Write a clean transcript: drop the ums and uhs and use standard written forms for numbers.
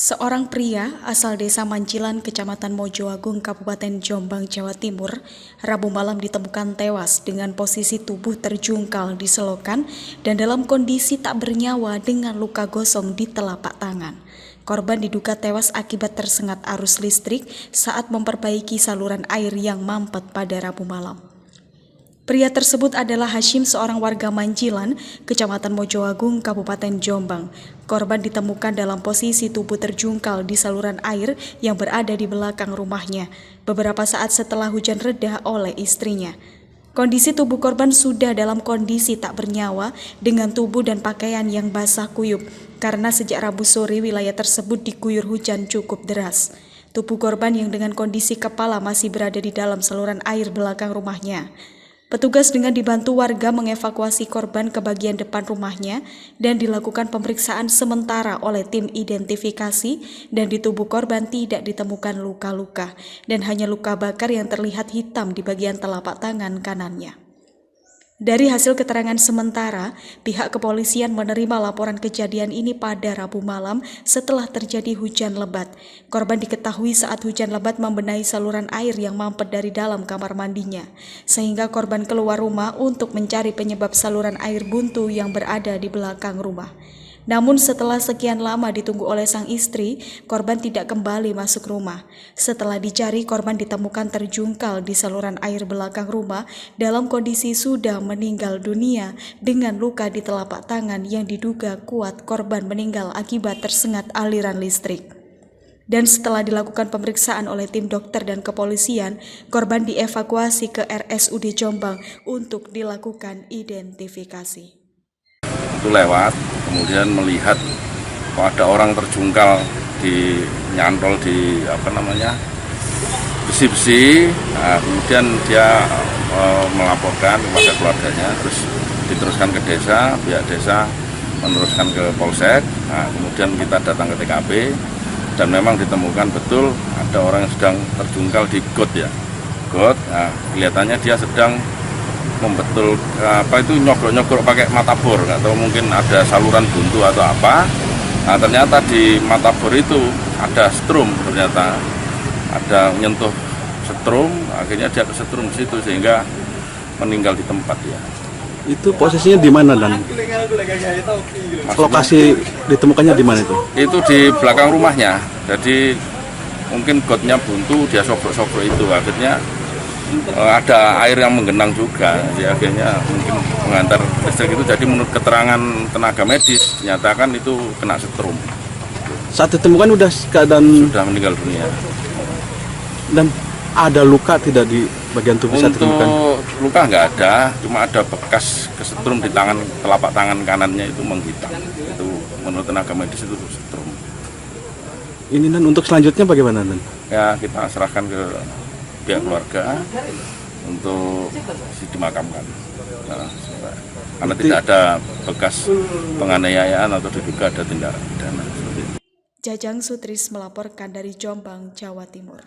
Seorang pria asal desa Mancilan, Kecamatan Mojoagung, Kabupaten Jombang, Jawa Timur, Rabu malam ditemukan tewas dengan posisi tubuh terjungkal di selokan dan dalam kondisi tak bernyawa dengan luka gosong di telapak tangan. Korban diduga tewas akibat tersengat arus listrik saat memperbaiki saluran air yang mampet pada Rabu malam. Pria tersebut adalah Hashim, seorang warga Mancilan, Kecamatan Mojoagung, Kabupaten Jombang. Korban ditemukan dalam posisi tubuh terjungkal di saluran air yang berada di belakang rumahnya beberapa saat setelah hujan reda oleh istrinya. Kondisi tubuh korban sudah dalam kondisi tak bernyawa dengan tubuh dan pakaian yang basah kuyup karena sejak Rabu sore wilayah tersebut diguyur hujan cukup deras. Tubuh korban yang dengan kondisi kepala masih berada di dalam saluran air belakang rumahnya. Petugas dengan dibantu warga mengevakuasi korban ke bagian depan rumahnya dan dilakukan pemeriksaan sementara oleh tim identifikasi, dan di tubuh korban tidak ditemukan luka-luka dan hanya luka bakar yang terlihat hitam di bagian telapak tangan kanannya. Dari hasil keterangan sementara, pihak kepolisian menerima laporan kejadian ini pada Rabu malam setelah terjadi hujan lebat. Korban diketahui saat hujan lebat membenahi saluran air yang mampet dari dalam kamar mandinya, sehingga korban keluar rumah untuk mencari penyebab saluran air buntu yang berada di belakang rumah. Namun setelah sekian lama ditunggu oleh sang istri, korban tidak kembali masuk rumah. Setelah dicari, korban ditemukan terjungkal di saluran air belakang rumah dalam kondisi sudah meninggal dunia dengan luka di telapak tangan yang diduga kuat korban meninggal akibat tersengat aliran listrik. Dan setelah dilakukan pemeriksaan oleh tim dokter dan kepolisian, korban dievakuasi ke RSUD Jombang untuk dilakukan identifikasi. Itu lewat, kemudian melihat kok ada orang terjungkal di nyantol di besi-besi. Nah, kemudian dia melaporkan kepada keluarganya, terus diteruskan ke desa, pihak desa meneruskan ke polsek. Nah, kemudian kita datang ke TKP dan memang ditemukan betul ada orang yang sedang terjungkal di got ya. Got, nah, kelihatannya dia sedang membetul nyogrok pakai mata bor, nggak tahu mungkin ada saluran buntu atau apa. Nah, ternyata di mata bor itu ada strum, ternyata ada menyentuh setrum, akhirnya dia kesetrum di situ sehingga meninggal di tempat ya. Itu posisinya di mana dan lokasi ditemukannya di mana itu? Itu di belakang rumahnya. Jadi mungkin gotnya buntu, dia sobrok-sobrok itu, akhirnya ada air yang menggenang juga, jadi akhirnya mungkin mengantar listrik itu. Jadi menurut keterangan tenaga medis dinyatakan itu kena setrum. Saat ditemukan sudah meninggal dunia. Dan ada luka tidak di bagian tubuh saat ditemukan? Untuk luka nggak ada, cuma ada bekas kesetrum di telapak tangan kanannya itu menghitam. Itu menurut tenaga medis itu setrum. Ini dan untuk selanjutnya bagaimana dan? Ya, kita serahkan ke pihak keluarga untuk dimakamkan, karena tidak ada bekas penganiayaan atau diduga ada tindak pidana. Jajang Sutris melaporkan dari Jombang, Jawa Timur.